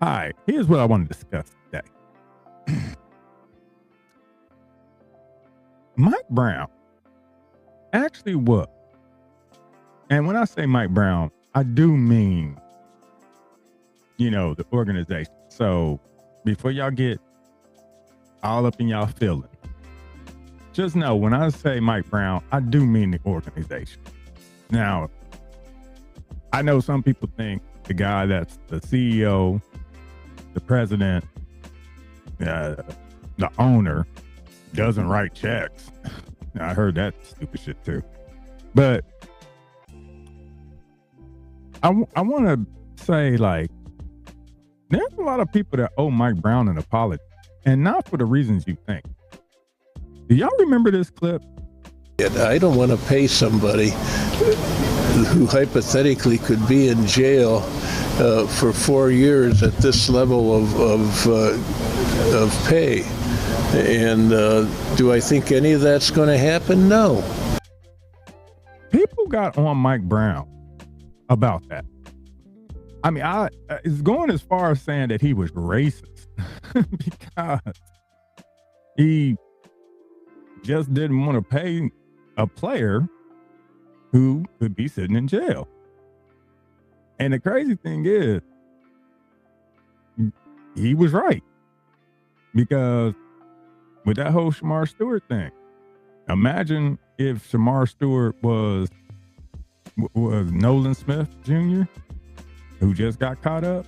Hi, here's what I want to discuss today. Mike Brown actually was, and when I say Mike Brown, I do mean, the organization. So before y'all get all up in y'all feelings, just know when I say Mike Brown, I do mean the organization. Now, I know some people think the guy that's the CEO, the president, the owner doesn't write checks. I heard that stupid shit too. But I want to say, like, there's a lot of people that owe Mike Brown an apology, and not for the reasons you think. Do y'all remember this clip? I don't want to pay somebody who hypothetically could be in jail for 4 years at this level of pay. And do I think any of that's going to happen? No. People got on Mike Brown about that. I mean, it's going as far as saying that he was racist because he just didn't want to pay a player who could be sitting in jail. And the crazy thing is, he was right. Because with that whole Shamar Stewart thing, imagine if Shamar Stewart was Nolan Smith Jr., who just got caught up.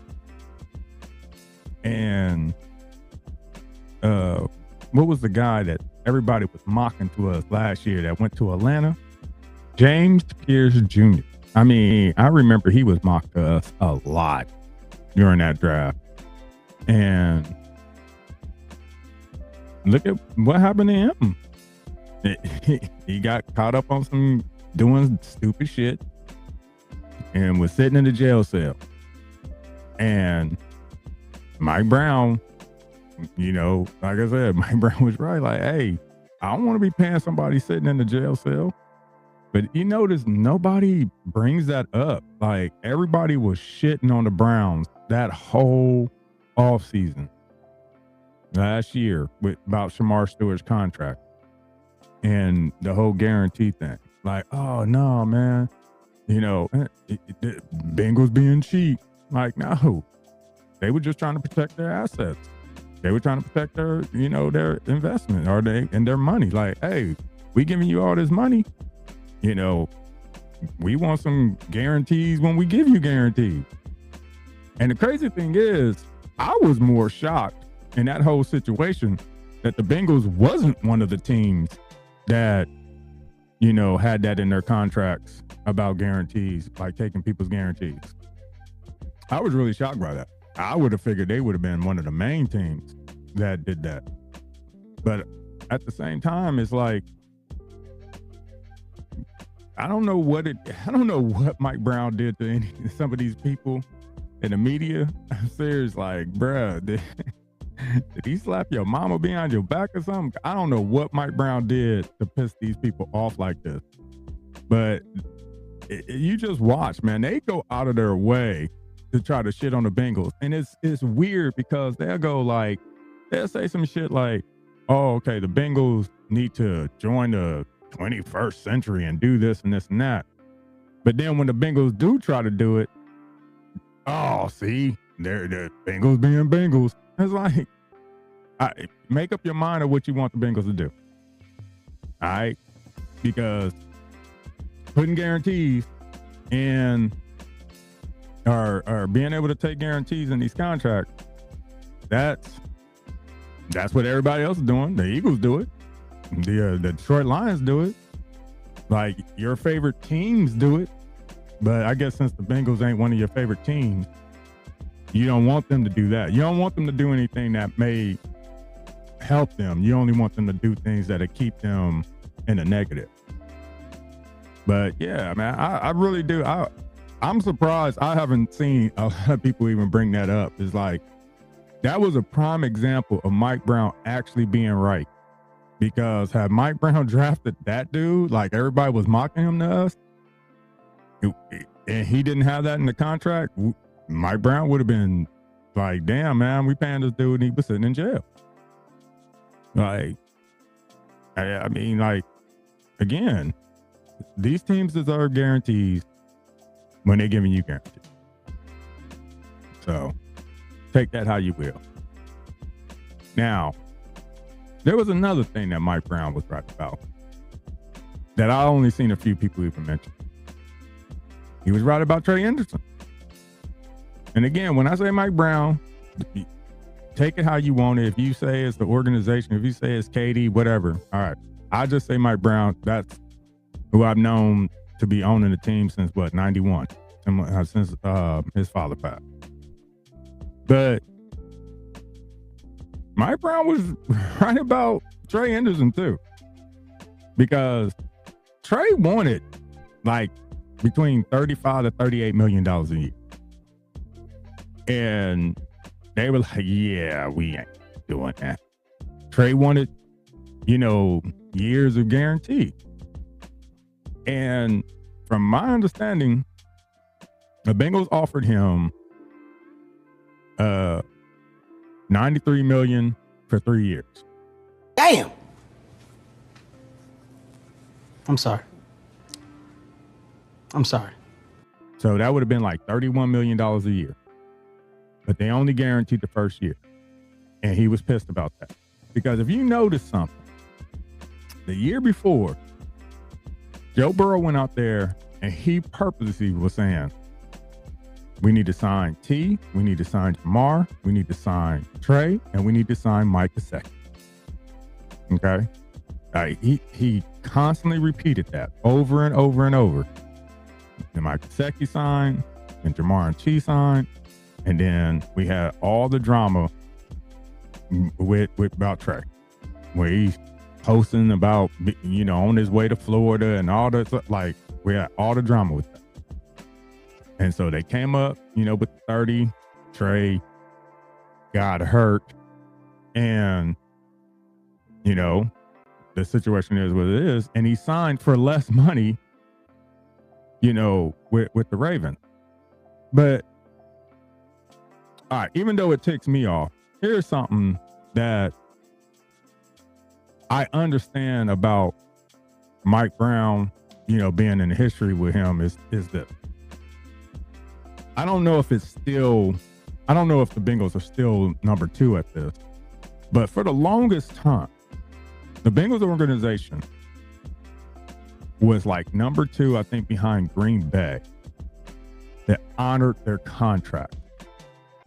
And what was the guy that everybody was mocking to us last year that went to Atlanta? James Pierce Jr. I mean, I remember he was mocked to us a lot during that draft. And look at what happened to him. He got caught up on some doing stupid shit and was sitting in the jail cell. And Mike Brown, like I said, Mike Brown was right. Like, hey, I don't want to be paying somebody sitting in the jail cell. But you notice nobody brings that up. Like, everybody was shitting on the Browns that whole offseason last year about Shamar Stewart's contract and the whole guarantee thing. Like, oh, no, man. The Bengals being cheap. Like, no. They were just trying to protect their assets. They were trying to protect their, their investment and their money. Like, hey, we giving you all this money. We want some guarantees when we give you guarantees. And the crazy thing is, I was more shocked in that whole situation that the Bengals wasn't one of the teams that, had that in their contracts about guarantees, like taking people's guarantees. I was really shocked by that. I would have figured they would have been one of the main teams that did that. But at the same time, it's like, I don't know what Mike Brown did to some of these people in the media. I'm serious, like, bruh, did he slap your mama behind your back or something? I don't know what Mike Brown did to piss these people off like this. But you just watch, man. They go out of their way to try to shit on the Bengals. And it's weird because they'll say some shit like, oh, okay, the Bengals need to join the 21st century and do this and this and that. But then when the Bengals do try to do it, oh, see, they're the Bengals being Bengals. It's like, make up your mind of what you want the Bengals to do. All right? Because putting guarantees and or being able to take guarantees in these contracts, that's what everybody else is doing. The Eagles do it. The Detroit Lions do it. Like, your favorite teams do it. But I guess since the Bengals ain't one of your favorite teams, you don't want them to do that. You don't want them to do anything that may help them. You only want them to do things that'll keep them in the negative. But yeah, man, I really do. I'm surprised I haven't seen a lot of people even bring that up. It's like, that was a prime example of Mike Brown actually being right. Because had Mike Brown drafted that dude, like everybody was mocking him to us, and he didn't have that in the contract, Mike Brown would have been like, damn, man, we paying this dude and he was sitting in jail. Like, I mean, like, again, these teams deserve guarantees when they're giving you guarantees. So take that how you will. Now, there was another thing that Mike Brown was right about that I only seen a few people even mention. He was right about Trey Anderson. And again, when I say Mike Brown, take it how you want it. If you say it's the organization, if you say it's KD, whatever. All right. I just say Mike Brown. That's who I've known to be owning the team since 91, since his father passed. But Mike Brown was right about Trey Anderson too, because Trey wanted like between $35 to $38 million a year, and they were like, "Yeah, we ain't doing that." Trey wanted, years of guarantee, and from my understanding, the Bengals offered him $93 million for 3 years. Damn. I'm sorry. So that would have been like $31 million a year. But they only guaranteed the first year. And he was pissed about that. Because if you notice something, the year before, Joe Burrow went out there and he purposely was saying, we need to sign T, we need to sign Jamar, we need to sign Trey, and we need to sign Mike Gesicki. Okay? He constantly repeated that over and over and over. And Mike Gesicki signed, and Jamar and T signed, and then we had all the drama with about Trey, where he's posting about, on his way to Florida and all that. Like, we had all the drama with that. And so they came up, with 30. Trey got hurt. And, the situation is what it is. And he signed for less money, with the Ravens. But, all right, even though it ticks me off, here's something that I understand about Mike Brown, being in history with him is this. I don't know if the Bengals are still number 2 at this, but for the longest time, the Bengals organization was like number 2, I think, behind Green Bay, that honored their contract,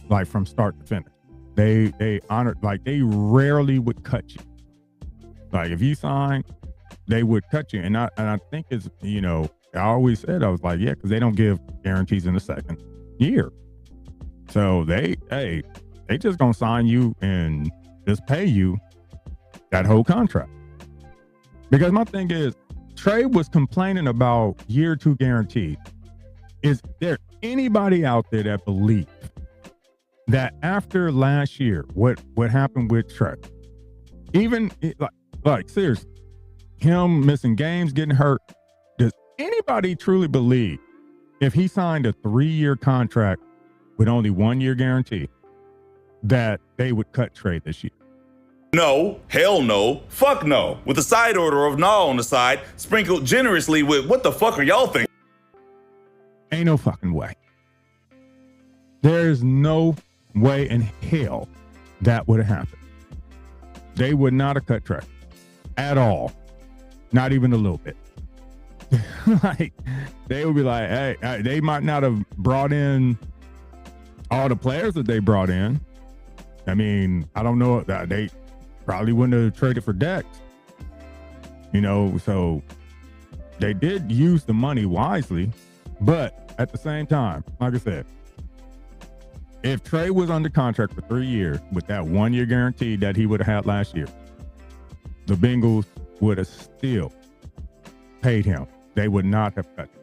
like from start to finish. They honored, like, they rarely would cut you. Like, if you sign, they would cut you. And I think it's, I always said, I was like, yeah, because they don't give guarantees in the second year. So they just gonna sign you and just pay you that whole contract. Because my thing is, Trey was complaining about year 2 guarantee. Is there anybody out there that believes that after last year, what happened with Trey, even like seriously, him missing games, getting hurt, does anybody truly believe if he signed a 3-year contract with only 1 year guarantee that they would cut Trey this year? No, hell no, fuck no, with a side order of no on the side, sprinkled generously with what the fuck are y'all thinking? Ain't no fucking way. There's no way in hell that would have happened. They would not have cut Trey at all. Not even a little bit. Like, they would be like, hey, they might not have brought in all the players that they brought in. I mean, I don't know, that they probably wouldn't have traded for Dex. You know, so they did use the money wisely, but at the same time, like I said, if Trey was under contract for 3 years with that 1 year guarantee that he would have had last year, the Bengals would have still paid him. They would not have cut him.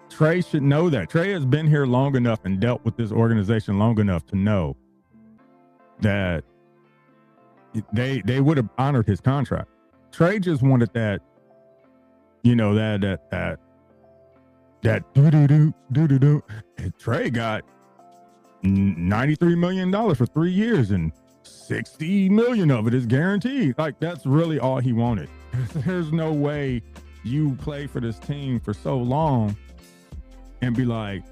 Trey should know that. Trey has been here long enough and dealt with this organization long enough to know that they would have honored his contract. Trey just wanted that, you know, that do. And Trey got $93 million for 3 years, and $60 million of it is guaranteed. Like, that's really all he wanted. There's no way you play for this team for so long and be like,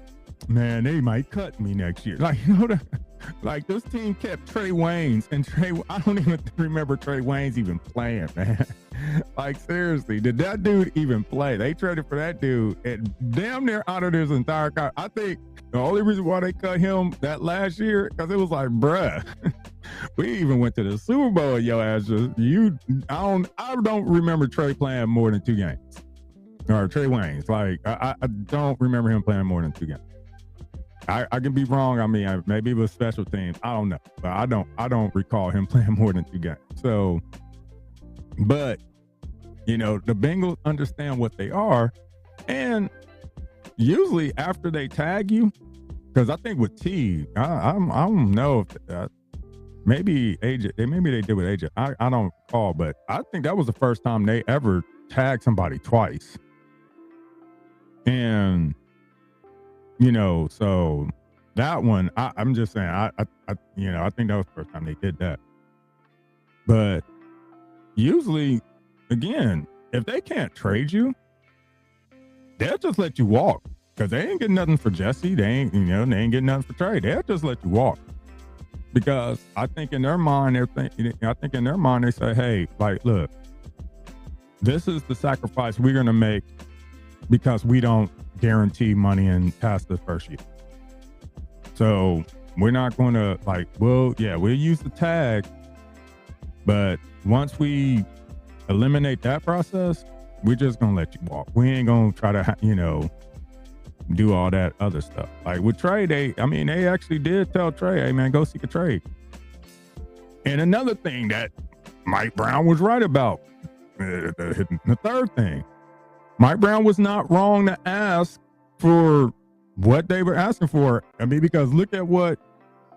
man, they might cut me next year. Like, you know, like, this team kept Trey Waynes, and I don't even remember Trey Waynes even playing, man. Like, seriously, did that dude even play? They traded for that dude and damn near honored his entire contract. I think the only reason why they cut him that last year, because it was like, bruh, we even went to the Super Bowl, yo ass. I don't remember Trey playing more than 2 games. Or Trey Waynes. Like, I don't remember him playing more than 2 games. I can be wrong. I mean, maybe it was special teams. I don't know, but I don't recall him playing more than 2 games. So, but you know, the Bengals understand what they are, and usually after they tag you, because I think with T, I don't know if maybe AJ, maybe they did with AJ. I don't recall, but I think that was the first time they ever tagged somebody twice, and. You know, so that one, I'm just saying, I you know, I think that was the first time they did that. But usually, again, if they can't trade you, they'll just let you walk, because they ain't getting nothing for Jesse. They ain't getting nothing for trade. They'll just let you walk, because I think in their mind, they say, hey, like, look, this is the sacrifice we're gonna make because we don't guarantee money in past the first year. So we're not going to, like, we'll use the tag, but once we eliminate that process, we're just going to let you walk. We ain't going to try to, you know, do all that other stuff. Like with Trey, they actually did tell Trey, hey man, go seek a trade. And another thing that Mike Brown was right about, the third thing, Mike Brown was not wrong to ask for what they were asking for. I mean, because look at what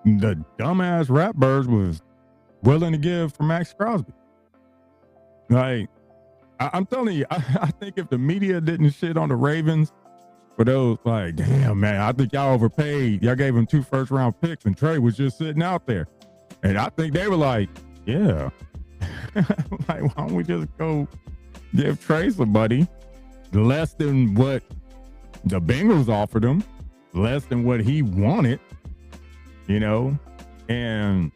the dumbass Ratbirds was willing to give for Max Crosby. Like, I'm telling you, I think if the media didn't shit on the Ravens for those, like, damn, man, I think y'all overpaid. Y'all gave him 2 first-round picks, and Trey was just sitting out there. And I think they were like, yeah. Like, why don't we just go give Trey somebody less than what the Bengals offered him, less than what he wanted, you know? And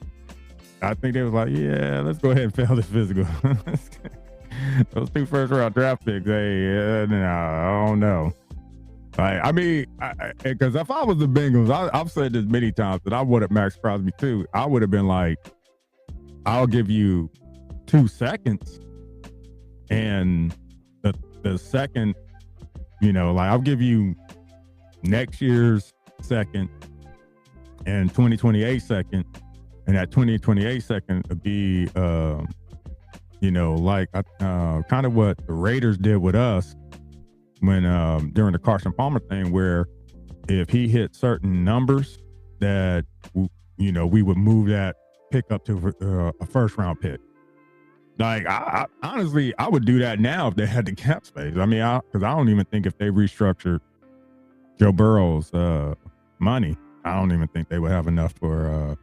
I think they was like, yeah, let's go ahead and fail this physical. Those 2 first-round draft picks, hey, no, I don't know. I mean, because if I was the Bengals, I've said this many times that I wanted Max Crosby too. I would have been like, I'll give you 2 seconds, and the second, you know, like I'll give you next year's second and 2028 second, and that 2028 second would be like kind of what the Raiders did with us when during the Carson Palmer thing, where if he hit certain numbers that we would move that pick up to a first round pick. Like I honestly, I would do that now if they had the cap space. I mean, because I don't even think if they restructured Joe Burrow's money, I don't even think they would have enough for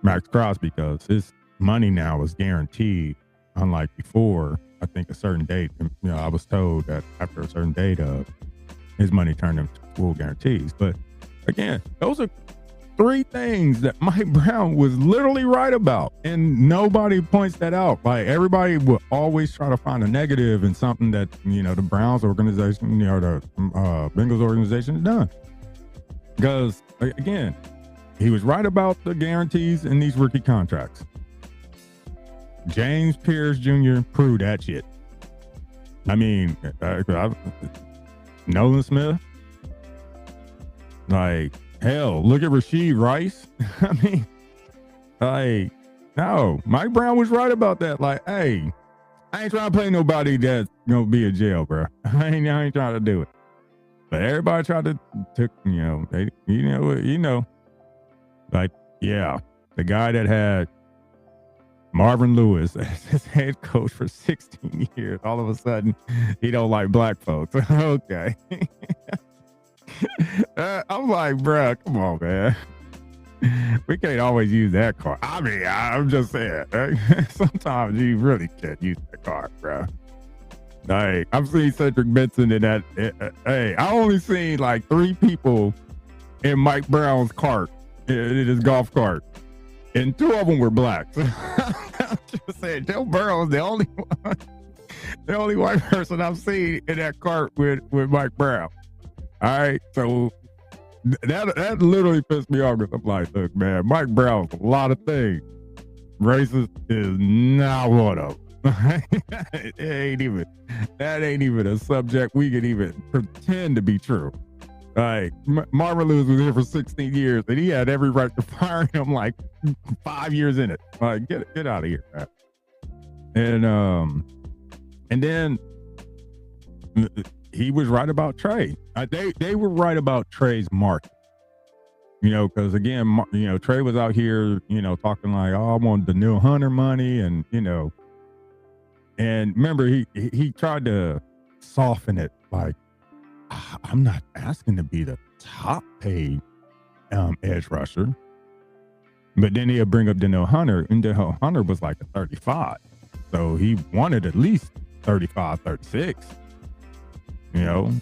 Max Crosby, because his money now is guaranteed, unlike before. I think a certain date, I was told that after a certain date, his money turned into full guarantees. But again, those are three things that Mike Brown was literally right about, and nobody points that out. Like, everybody will always try to find a negative in something that the Browns organization, the Bengals organization has done. Because again, he was right about the guarantees in these rookie contracts. James Pierce Jr. proved that shit. I mean, Nolan Smith, like, hell, look at Rashid Rice. I mean, like, no, Mike Brown was right about that. Like, hey, I ain't trying to play nobody that's gonna be in jail, bro. I ain't trying to do it. But everybody tried to like, yeah, the guy that had Marvin Lewis as his head coach for 16 years, all of a sudden he don't like black folks. Okay. I'm like, bro, come on, man. We can't always use that card. I mean, I'm just saying, sometimes you really can't use that card, bro. Like, I've seen Cedric Benson in that. Hey, I only seen like 3 people in Mike Brown's cart, in his golf cart, and 2 of them were blacks. I'm just saying, Joe Burrow is the only one, the only white person I've seen in that cart with Mike Brown. All right, so that literally pissed me off, because I'm like, look, man, Mike Brown's a lot of things. Racist is not one of them. That ain't even a subject we can even pretend to be true. Like, Marvin Lewis was here for 16 years, and he had every right to fire him like 5 years in it. Like, get out of here, man. And then he was right about Trey. They were right about Trey's market. Because again, Trey was out here, talking like, oh, I want the Danielle Hunter money, and and remember, he tried to soften it, like, I'm not asking to be the top paid edge rusher. But then he'll bring up Danielle Hunter, and Danielle Hunter was like a 35. So he wanted at least 35, 36. And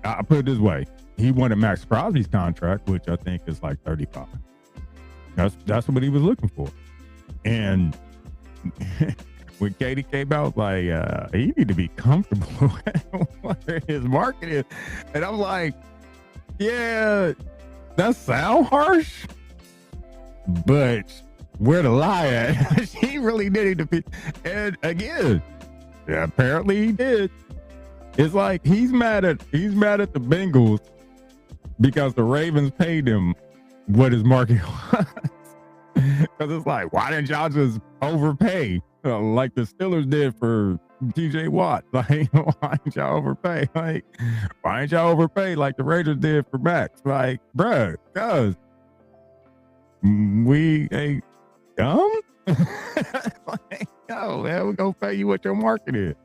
I put it this way, he wanted Max Crosby's contract, which I think is like 35. That's what he was looking for. And when Katie came out, like, he need to be comfortable where his market is. And I'm like, yeah, that sound harsh, but where the lie at? She really needed to be. And again, yeah, apparently he did. It's like he's mad at the Bengals because the Ravens paid him what his market was. Because it's like, why didn't y'all just overpay like the Steelers did for TJ Watt? Like, why didn't y'all overpay? Like, why didn't y'all overpay like the Raiders did for Max? Like, bruh, cuz we ain't dumb. Like, yo, man, we're gonna pay you what your market is.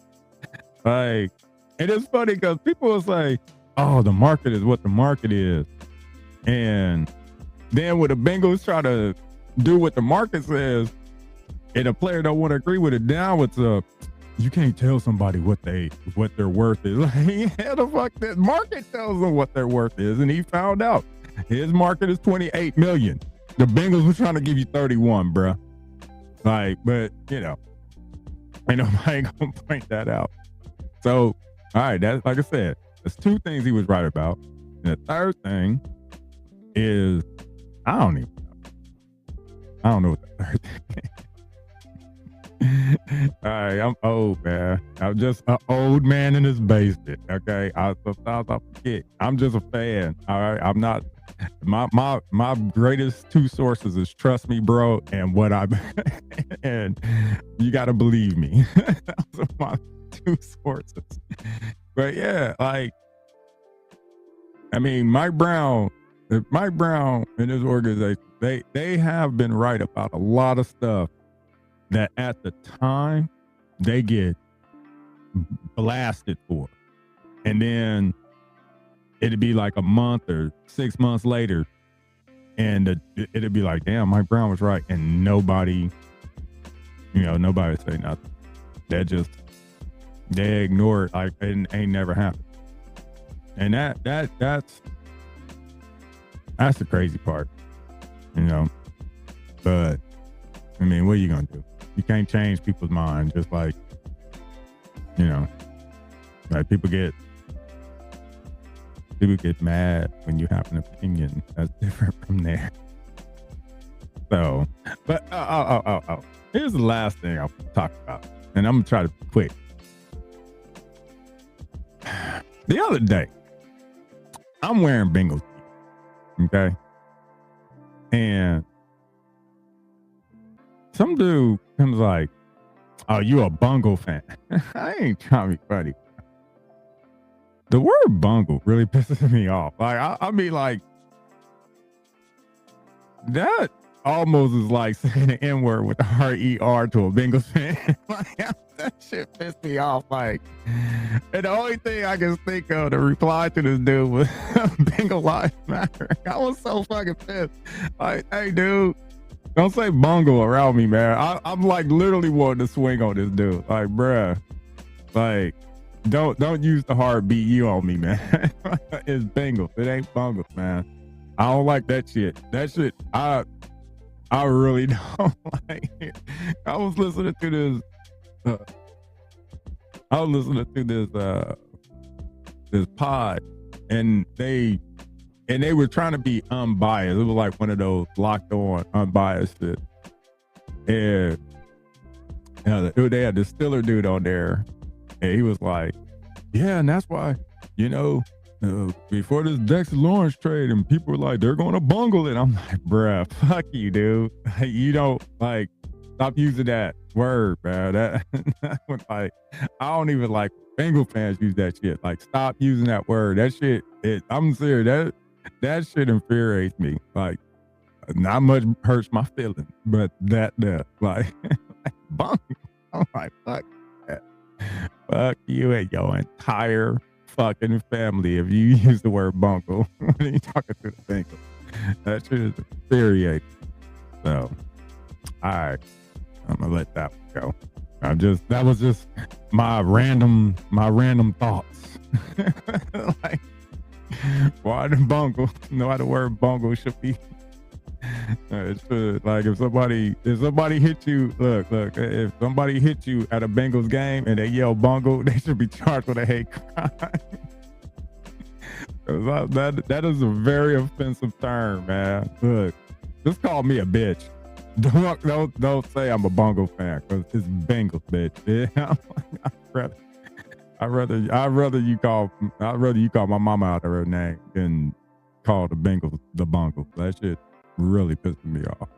Like, and it's funny because people will say, oh, the market is what the market is. And then when the Bengals try to do what the market says, and a player don't want to agree with it, now it's you can't tell somebody what their worth is. Like, yeah, the fuck, that market tells them what their worth is, and he found out his market is 28 million. The Bengals were trying to give you 31, bruh. Like, but ain't nobody gonna point that out. So, all right, that's, like I said, there's 2 things he was right about, and the third thing is I don't know what the third thing is. All right, I'm old, man. I'm just an old man in his basement. Okay, sometimes I forget. I'm just a fan. All right, I'm not. My greatest two sources is trust me, bro, and what I and you got to believe me. Those are my two sources. But yeah, like I mean, Mike Brown and his organization, they have been right about a lot of stuff that at the time they get blasted for. And then it'd be like a month or 6 months later, and it'd be like, damn, Mike Brown was right. And nobody would say nothing. They ignore it like it ain't never happened. And that's the crazy part, But I mean, what are you gonna do? You can't change people's minds. Just like, like people get mad when you have an opinion that's different from theirs. So, but here's the last thing I'll talk about, and I'm gonna try to be quick. The other day, I'm wearing Bengals, okay, and some dude comes like, "Oh, you a bungle fan?" I ain't trying to be funny. The word bungle really pisses me off. Like, I mean, like, that almost is like saying the N-word with the R-E-R to a Bengals fan. Like, that shit pissed me off. Like, and the only thing I can think of to reply to this dude was Bengal Lives Matter. I was so fucking pissed. Like, hey, dude, don't say bungle around me, man. I'm like literally wanting to swing on this dude. Like, bruh, like, don't use the hard BU on me, man. It's Bengals. It ain't Bungles, man. I don't like that shit. That shit, I really don't like it. I was listening to this. This pod, and they were trying to be unbiased. It was like one of those locked on unbiased shit. And they had this Stiller dude on there, and he was like, "Yeah, and that's why, before this Dexter Lawrence trade, and people were like, they're going to bungle it." I'm like, bruh, fuck you, dude. You don't like. Stop using that word, man. That like, I don't even like Bengal fans use that shit. Like, stop using that word. That shit. I'm serious. That shit infuriates me. Like, not much hurts my feelings, but that like bungle. I'm like, fuck that. Fuck you and your entire fucking family if you use the word bungle when you talking to the Bengals. That shit is infuriating. So, all right. I'm gonna let that one go. That was just my random thoughts. Like, why the bungle? No, why the word bungle should be. It should, like, if somebody hit you, look, if somebody hit you at a Bengals game and they yell bungle, they should be charged with a hate crime. That is a very offensive term, man. Look, just call me a bitch. Don't say I'm a bungle fan, because it's Bengals, bitch. Yeah, I'd rather you call my mama out of her name than call the Bengals the bungle. That shit really pissing me off.